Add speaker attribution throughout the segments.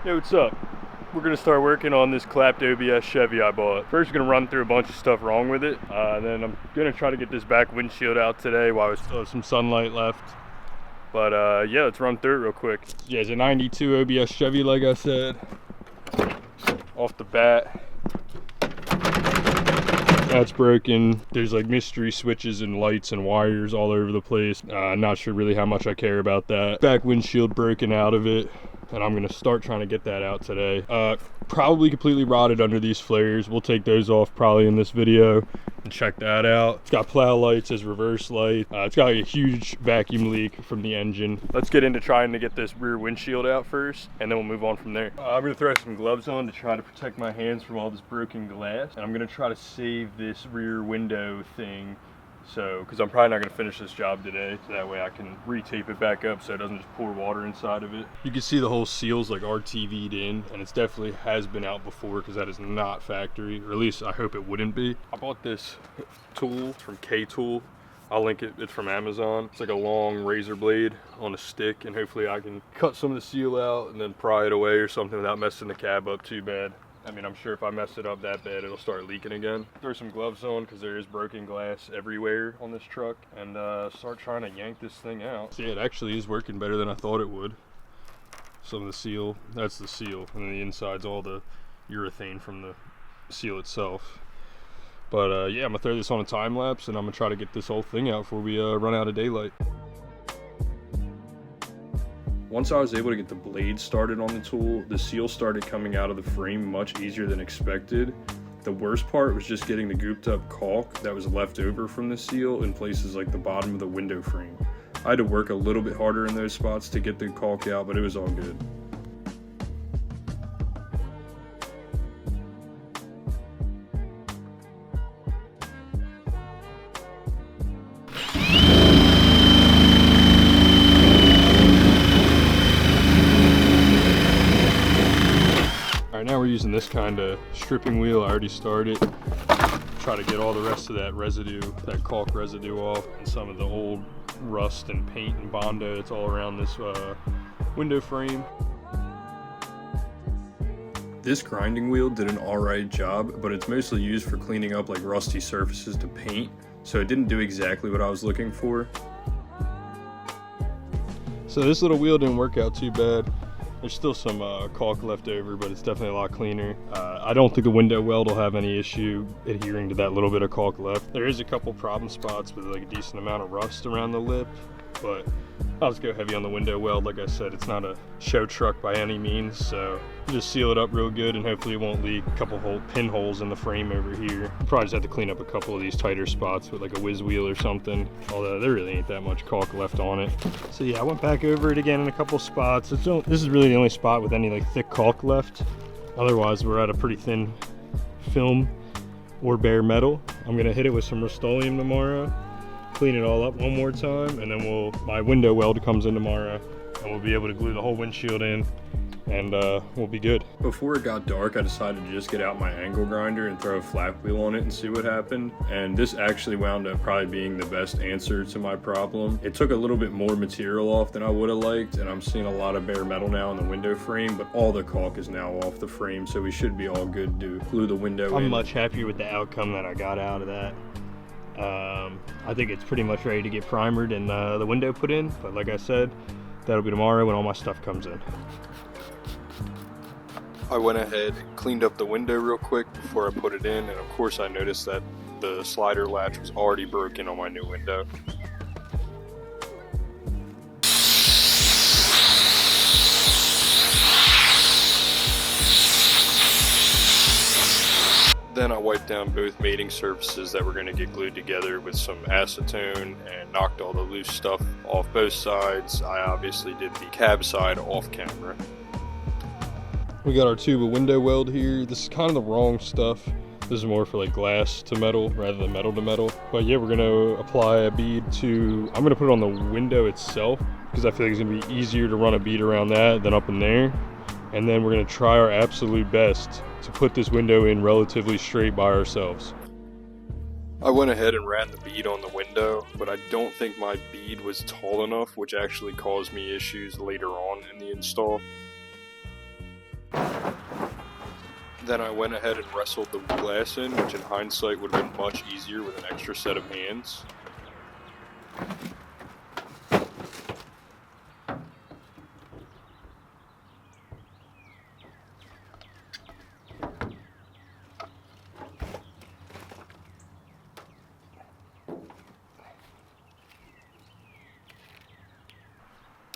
Speaker 1: Hey, what's up? We're gonna start working on this clapped OBS Chevy I bought. First, we're gonna run through a bunch of stuff wrong with it. Then I'm gonna try to get this back windshield out today while we still have some sunlight left. But yeah, let's run through it real quick. Yeah, it's a 92 OBS Chevy, like I said. Off the bat, that's broken. There's like mystery switches and lights and wires all over the place. Not sure really how much I care about that. Back windshield broken out of it, and I'm gonna start trying to get that out today. Probably completely rotted under these flares. We'll take those off probably in this video and check that out. It's got plow lights as reverse light. It's got like a huge vacuum leak from the engine. Let's get into trying to get this rear windshield out first, and then we'll move on from there. I'm gonna throw some gloves on to try to protect my hands from all this broken glass, and I'm gonna try to save this rear window thing, because I'm probably not going to finish this job today, so that way I can re-tape it back up so it doesn't just pour water inside of it. You can see the whole seal's like RTV'd in, and it definitely has been out before because that is not factory, or at least I hope it wouldn't be. I bought this tool from K-Tool. I'll link it, it's from Amazon. It's like a long razor blade on a stick, and hopefully I can cut some of the seal out and then pry it away or something without messing the cab up too bad. I mean, I'm sure if I mess it up that bad, it'll start leaking again. Throw some gloves on because there is broken glass everywhere on this truck, and start trying to yank this thing out. See, it actually is working better than I thought it would. Some of the seal, that's the seal, and then the inside's all the urethane from the seal itself. But yeah, I'm gonna throw this on a time lapse, and I'm gonna try to get this whole thing out before we run out of daylight. Once I was able to get the blade started on the tool, the seal started coming out of the frame much easier than expected. The worst part was just getting the gooped up caulk that was left over from the seal in places like the bottom of the window frame. I had to work a little bit harder in those spots to get the caulk out, but it was all good. Now we're using this kind of stripping wheel. I already started. Try to get all the rest of that residue, that caulk residue off, and some of the old rust and paint and Bondo that's all around this window frame. This grinding wheel did an alright job, but it's mostly used for cleaning up like rusty surfaces to paint, so it didn't do exactly what I was looking for. So this little wheel didn't work out too bad. There's still some caulk left over, but it's definitely a lot cleaner. I don't think the window weld will have any issue adhering to that little bit of caulk left. There is a couple problem spots with like a decent amount of rust around the lip, but I'll just go heavy on the window weld. Like I said, it's not a show truck by any means, so just seal it up real good and hopefully it won't leak. A couple pinholes in the frame over here. Probably just have to clean up a couple of these tighter spots with like a whiz wheel or something, although there really ain't that much caulk left on it. So yeah, I went back over it again in a couple spots. This is really the only spot with any like thick caulk left. Otherwise, we're at a pretty thin film or bare metal. I'm gonna hit it with some Rust-Oleum tomorrow, clean it all up one more time, and then my window weld comes in tomorrow, and we'll be able to glue the whole windshield in, and we'll be good. Before it got dark, I decided to just get out my angle grinder and throw a flat wheel on it and see what happened. And this actually wound up probably being the best answer to my problem. It took a little bit more material off than I would have liked, and I'm seeing a lot of bare metal now in the window frame, but all the caulk is now off the frame, so we should be all good to glue the window in. I'm much happier with the outcome that I got out of that. I think it's pretty much ready to get primered and the window put in, but like I said, that'll be tomorrow when all my stuff comes in. I went ahead and cleaned up the window real quick before I put it in, and of course I noticed that the slider latch was already broken on my new window. Then I wiped down both mating surfaces that were going to get glued together with some acetone and knocked all the loose stuff off both sides. I obviously did the cab side off camera. We got our tube of window weld here. This is kind of the wrong stuff. This is more for like glass to metal rather than metal to metal. But yeah, we're gonna apply a bead I'm gonna put it on the window itself because I feel like it's gonna be easier to run a bead around that than up in there. And then we're gonna try our absolute best to put this window in relatively straight by ourselves. I went ahead and ran the bead on the window, but I don't think my bead was tall enough, which actually caused me issues later on in the install. Then I went ahead and wrestled the glass in, which in hindsight would have been much easier with an extra set of hands.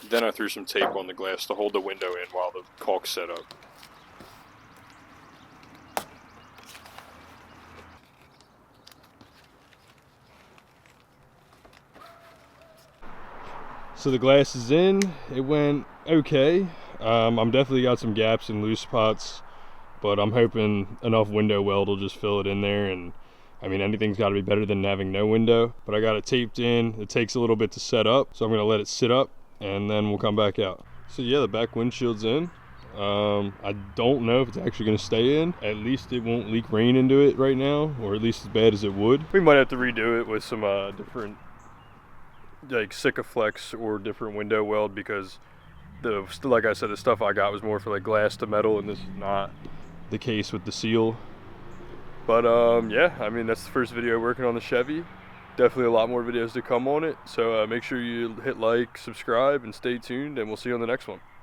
Speaker 1: Then I threw some tape on the glass to hold the window in while the caulk's set up. So the glass is in. It went okay. I'm definitely got some gaps and loose spots, but I'm hoping enough window weld will just fill it in there. And I mean, anything's got to be better than having no window. But I got it taped in. It takes a little bit to set up, so I'm gonna let it sit up and then we'll come back out. So yeah, the back windshield's in. I don't know if it's actually gonna stay in. At least it won't leak rain into it right now, or at least as bad as it would. We might have to redo it with some different, like Sikaflex or different window weld, because like I said, the stuff I got was more for like glass to metal, and this is not the case with the seal. But yeah, I mean, that's the first video working on the Chevy. Definitely a lot more videos to come on it, so make sure you hit like, subscribe, and stay tuned, and we'll see you on the next one.